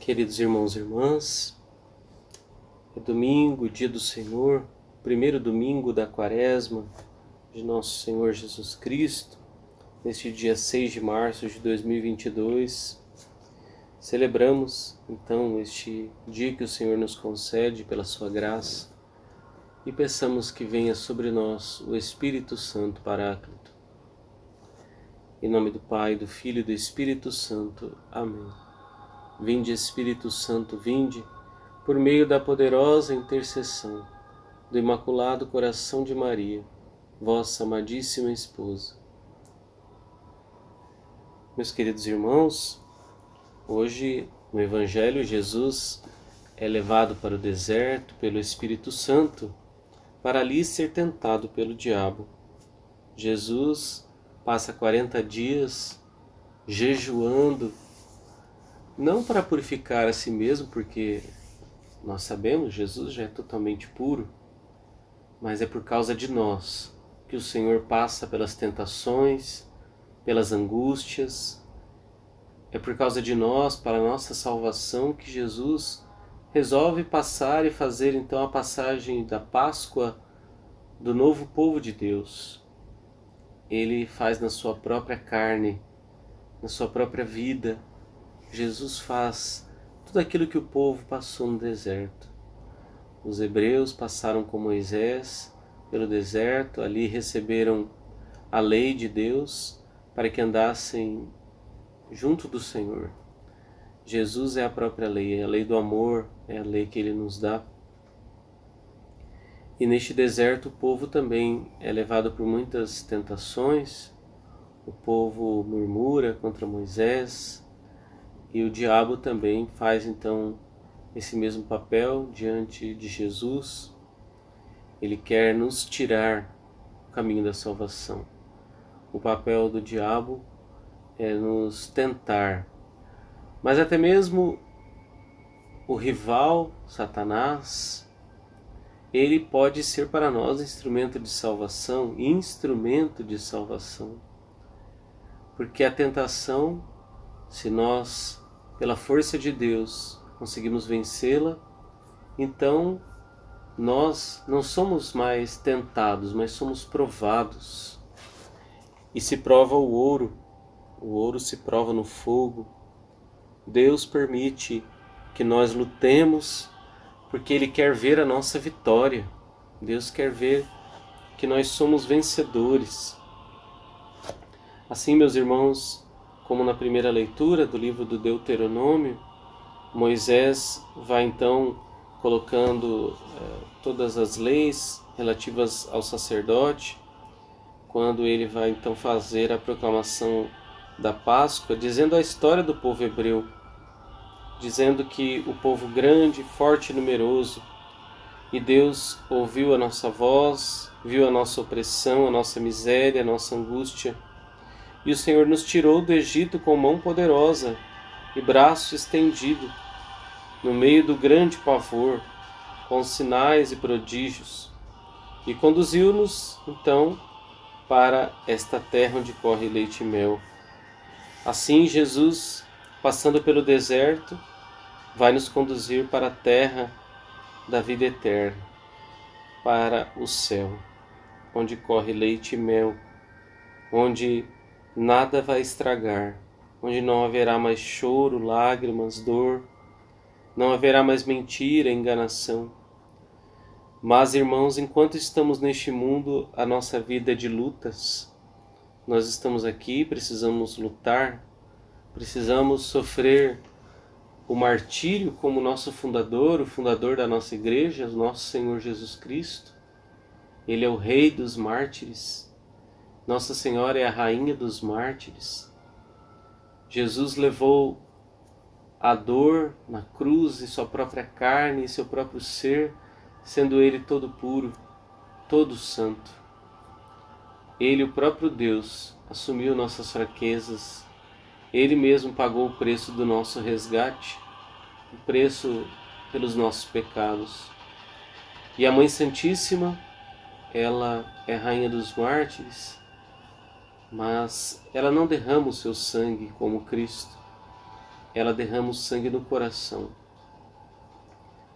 Queridos irmãos e irmãs, é domingo, dia do Senhor, primeiro domingo da Quaresma de Nosso Senhor Jesus Cristo, neste dia 6 de março de 2022. Celebramos, então, este dia que o Senhor nos concede pela sua graça e peçamos que venha sobre nós o Espírito Santo Paráclito. Em nome do Pai, do Filho e do Espírito Santo. Amém. Vinde, Espírito Santo, vinde, por meio da poderosa intercessão do Imaculado Coração de Maria, vossa amadíssima esposa. Meus queridos irmãos, hoje no Evangelho Jesus é levado para o deserto pelo Espírito Santo para ali ser tentado pelo diabo. Jesus passa 40 dias jejuando, não para purificar a si mesmo, porque nós sabemos, Jesus já é totalmente puro, mas é por causa de nós que o Senhor passa pelas tentações, pelas angústias. É por causa de nós, para a nossa salvação, que Jesus resolve passar e fazer então a passagem da Páscoa do novo povo de Deus. Ele faz na sua própria carne, na sua própria vida. Jesus faz tudo aquilo que o povo passou no deserto. Os hebreus passaram com Moisés pelo deserto, ali receberam a lei de Deus para que andassem junto do Senhor. Jesus é a própria lei, a lei do amor, é a lei que Ele nos dá. E neste deserto o povo também é levado por muitas tentações. O povo murmura contra Moisés, e o diabo também faz então esse mesmo papel diante de Jesus. Ele quer nos tirar o caminho da salvação. O papel do diabo é nos tentar. Mas até mesmo o rival, Satanás, ele pode ser para nós instrumento de salvação, porque a tentação, se nós, pela força de Deus, conseguimos vencê-la, então nós não somos mais tentados, mas somos provados. E se prova o ouro se prova no fogo. Deus permite que nós lutemos, porque Ele quer ver a nossa vitória. Deus quer ver que nós somos vencedores. Assim, meus irmãos, como na primeira leitura do livro do Deuteronômio, Moisés vai então colocando todas as leis relativas ao sacerdote, quando ele vai então fazer a proclamação da Páscoa, dizendo a história do povo hebreu, dizendo que o povo grande, forte e numeroso, e Deus ouviu a nossa voz, viu a nossa opressão, a nossa miséria, a nossa angústia, e o Senhor nos tirou do Egito com mão poderosa e braço estendido, no meio do grande pavor, com sinais e prodígios, e conduziu-nos, então, para esta terra onde corre leite e mel. Assim, Jesus, passando pelo deserto, vai nos conduzir para a terra da vida eterna, para o céu, onde corre leite e mel, onde nada vai estragar, onde não haverá mais choro, lágrimas, dor, não haverá mais mentira, enganação. Mas, irmãos, enquanto estamos neste mundo, a nossa vida é de lutas. Nós estamos aqui, precisamos lutar, precisamos sofrer o martírio como nosso fundador, o fundador da nossa igreja, o nosso Senhor Jesus Cristo. Ele é o Rei dos mártires. Nossa Senhora é a Rainha dos mártires. Jesus levou a dor na cruz em sua própria carne, em seu próprio ser, sendo Ele todo puro, todo santo. Ele, o próprio Deus, assumiu nossas fraquezas. Ele mesmo pagou o preço do nosso resgate, o preço pelos nossos pecados. E a Mãe Santíssima, ela é Rainha dos mártires, mas ela não derrama o seu sangue como Cristo. ela derrama o sangue no coração.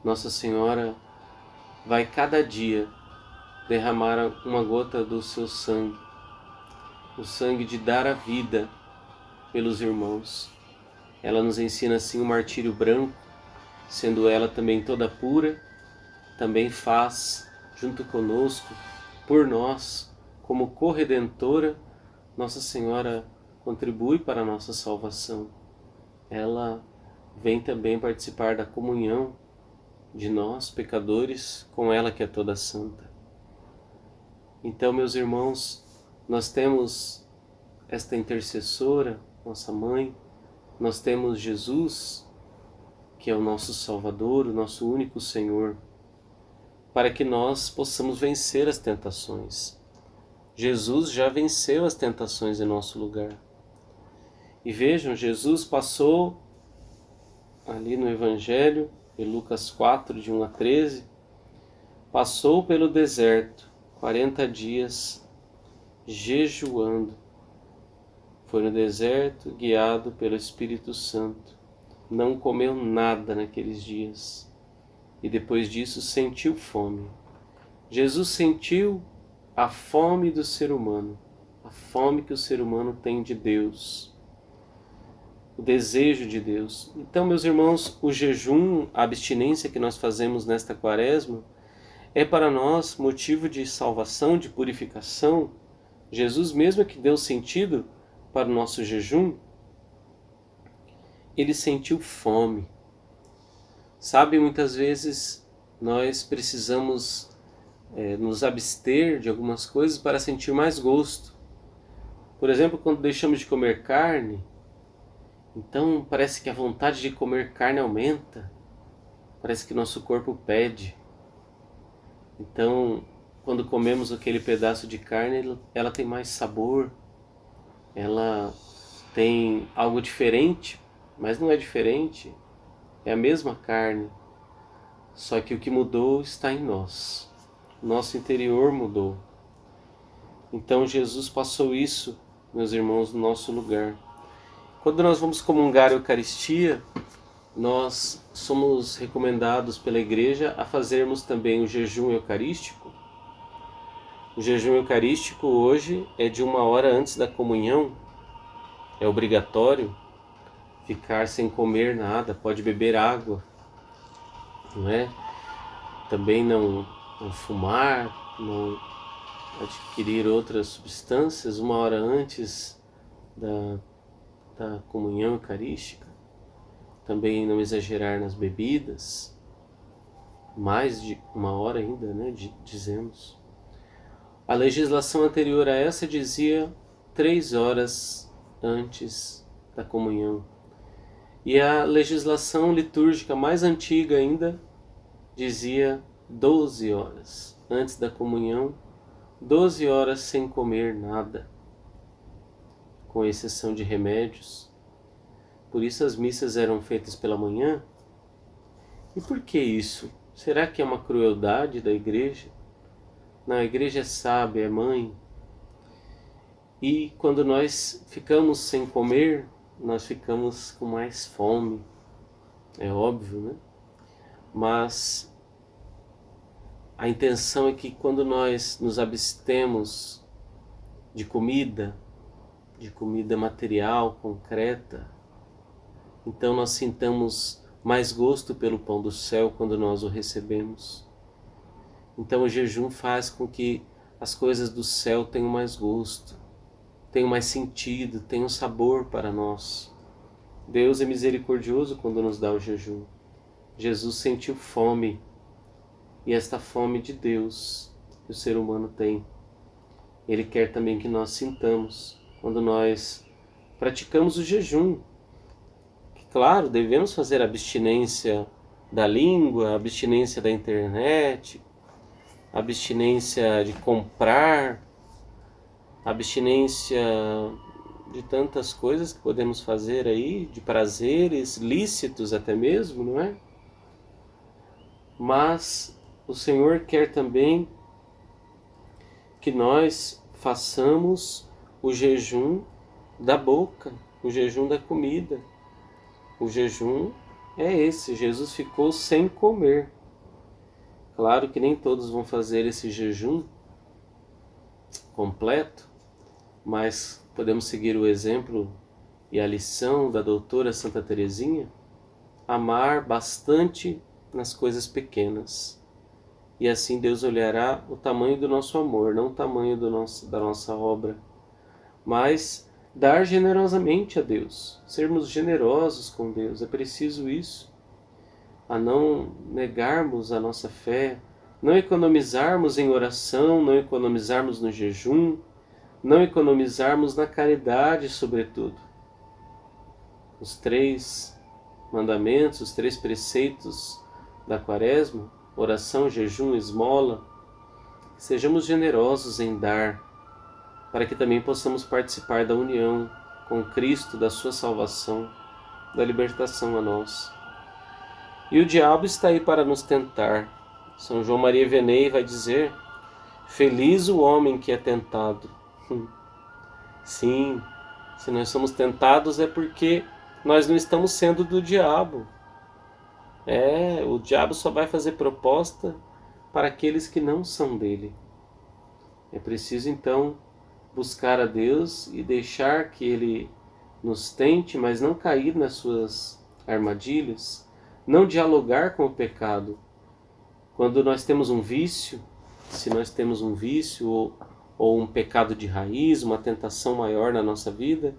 Nossa Senhora vai cada dia derramar uma gota do seu sangue, o sangue de dar a vida pelos irmãos. Ela nos ensina assim o martírio branco, sendo ela também toda pura, também faz junto conosco, por nós, como corredentora. Nossa Senhora contribui para a nossa salvação. Ela vem também participar da comunhão de nós, pecadores, com ela que é toda santa. Então, meus irmãos, nós temos esta intercessora, nossa mãe, nós temos Jesus, que é o nosso Salvador, o nosso único Senhor, para que nós possamos vencer as tentações. Jesus já venceu as tentações em nosso lugar. E vejam, Jesus passou ali no Evangelho, em Lucas 4, de 1 a 13, passou pelo deserto 40 dias jejuando. Foi no deserto guiado pelo Espírito Santo. Não comeu nada naqueles dias. E depois disso sentiu fome. Jesus sentiu a fome do ser humano, a fome que o ser humano tem de Deus, o desejo de Deus. Então, meus irmãos, o jejum, a abstinência que nós fazemos nesta quaresma, é para nós motivo de salvação, de purificação. Jesus mesmo que deu sentido para o nosso jejum, ele sentiu fome. Sabe, muitas vezes nós precisamos nos abster de algumas coisas para sentir mais gosto. Por exemplo, quando deixamos de comer carne, então parece que a vontade de comer carne aumenta, parece que nosso corpo pede. Então, quando comemos aquele pedaço de carne, ela tem mais sabor, ela tem algo diferente, mas não é diferente, é a mesma carne, só que o que mudou está em nós. Nosso interior mudou. Então Jesus passou isso, meus irmãos, no nosso lugar. Quando nós vamos comungar a Eucaristia, nós somos recomendados pela Igreja a fazermos também o jejum eucarístico. O jejum eucarístico hoje é de 1 hora antes da comunhão. É obrigatório ficar sem comer nada, pode beber água, não é? Também não fumar, não adquirir outras substâncias 1 hora antes da comunhão eucarística. Também não exagerar nas bebidas, mais de 1 hora ainda, né, dizemos. A legislação anterior a essa dizia 3 horas antes da comunhão. E a legislação litúrgica mais antiga ainda dizia 12 horas antes da comunhão, 12 horas sem comer nada, com exceção de remédios. Por isso as missas eram feitas pela manhã. E por que isso? Será que é uma crueldade da Igreja? Não, a Igreja é sábia, é mãe. E quando nós ficamos sem comer, nós ficamos com mais fome. É óbvio, né? Mas a intenção é que quando nós nos abstemos de comida material, concreta, então nós sintamos mais gosto pelo pão do céu quando nós o recebemos. Então o jejum faz com que as coisas do céu tenham mais gosto, tenham mais sentido, tenham sabor para nós. Deus é misericordioso quando nos dá o jejum. Jesus sentiu fome, e esta fome de Deus que o ser humano tem, Ele quer também que nós sintamos quando nós praticamos o jejum. Claro, devemos fazer abstinência da língua, abstinência da internet, abstinência de comprar, abstinência de tantas coisas que podemos fazer aí, de prazeres lícitos até mesmo, não é? Mas o Senhor quer também que nós façamos o jejum da boca, o jejum da comida. o jejum é esse, Jesus ficou sem comer. Claro que nem todos vão fazer esse jejum completo, mas podemos seguir o exemplo e a lição da doutora Santa Teresinha, amar bastante nas coisas pequenas. E assim Deus olhará o tamanho do nosso amor, não o tamanho da nossa obra, mas dar generosamente a Deus, sermos generosos com Deus, é preciso isso, a não negarmos a nossa fé, não economizarmos em oração, não economizarmos no jejum, não economizarmos na caridade, sobretudo. Os 3 mandamentos, os 3 preceitos da Quaresma, oração, jejum, esmola, sejamos generosos em dar, para que também possamos participar da união com Cristo, da sua salvação, da libertação a nós. E o diabo está aí para nos tentar. São João Maria Vianney vai dizer: feliz o homem que é tentado. Sim, se nós somos tentados é porque nós não estamos sendo do diabo. O diabo só vai fazer proposta para aqueles que não são dele. É preciso então buscar a Deus e deixar que Ele nos tente, mas não cair nas suas armadilhas, não dialogar com o pecado. Quando nós temos um vício, se nós temos um vício ou um pecado de raiz, uma tentação maior na nossa vida,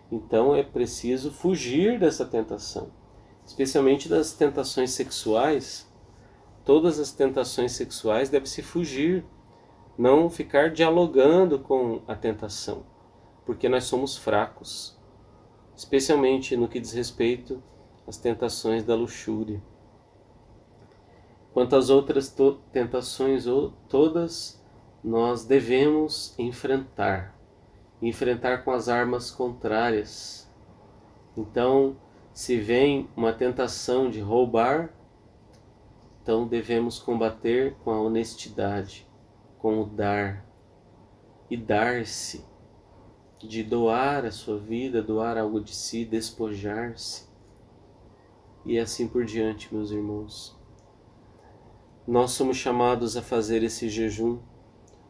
então é preciso fugir dessa tentação, especialmente das tentações sexuais. Todas as tentações sexuais deve-se fugir, não ficar dialogando com a tentação, porque nós somos fracos, especialmente no que diz respeito às tentações da luxúria. Quanto às outras tentações, todas nós devemos enfrentar com as armas contrárias. Então, se vem uma tentação de roubar, então devemos combater com a honestidade, com o dar, e dar-se, de doar a sua vida, doar algo de si, despojar-se, e assim por diante, meus irmãos. Nós somos chamados a fazer esse jejum,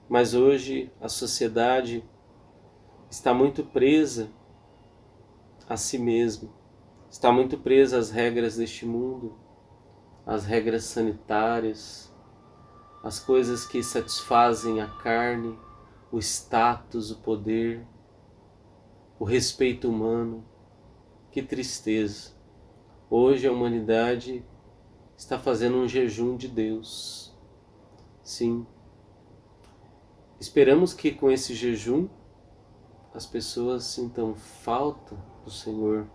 mas hoje a sociedade está muito presa a si mesma, está muito presa às regras deste mundo, às regras sanitárias, às coisas que satisfazem a carne, o status, o poder, o respeito humano. Que tristeza! Hoje a humanidade está fazendo um jejum de Deus. Sim. Esperamos que com esse jejum as pessoas sintam falta do Senhor.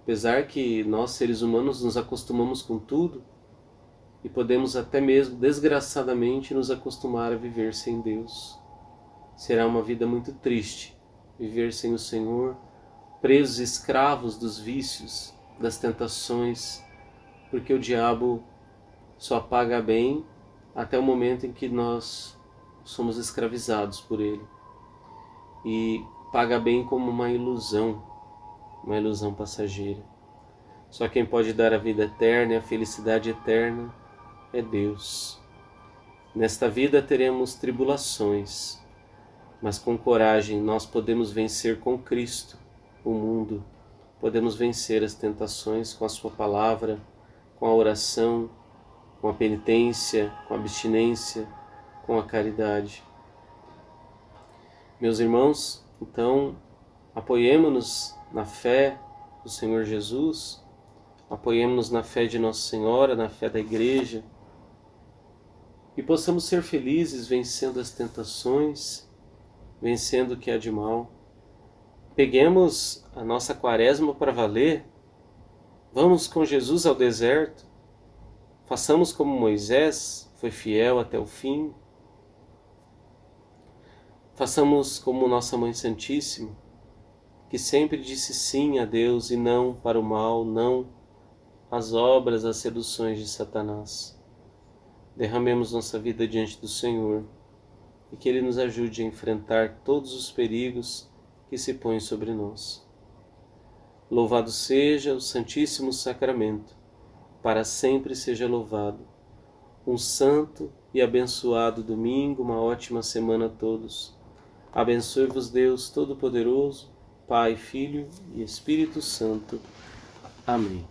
Apesar que nós, seres humanos, nos acostumamos com tudo e podemos até mesmo, desgraçadamente, nos acostumar a viver sem Deus. Será uma vida muito triste viver sem o Senhor, presos, escravos dos vícios, das tentações, porque o diabo só paga bem até o momento em que nós somos escravizados por ele. E paga bem como uma ilusão passageira. Só quem pode dar a vida eterna e a felicidade eterna é Deus. Nesta vida teremos tribulações, mas com coragem nós podemos vencer com Cristo o mundo, podemos vencer as tentações com a sua palavra, com a oração, com a penitência, com a abstinência, com a caridade. Meus irmãos, então, apoiemo-nos na fé do Senhor Jesus, apoiemo-nos na fé de Nossa Senhora, na fé da Igreja, e possamos ser felizes vencendo as tentações, vencendo o que há de mal. Peguemos a nossa quaresma para valer, vamos com Jesus ao deserto, façamos como Moisés foi fiel até o fim, façamos como Nossa Mãe Santíssima, que sempre disse sim a Deus e não para o mal, não às obras, às seduções de Satanás. Derramemos nossa vida diante do Senhor e que Ele nos ajude a enfrentar todos os perigos que se põem sobre nós. Louvado seja o Santíssimo Sacramento, para sempre seja louvado. Um santo e abençoado domingo, uma ótima semana a todos. Abençoe-vos Deus Todo-Poderoso, Pai, Filho e Espírito Santo. Amém.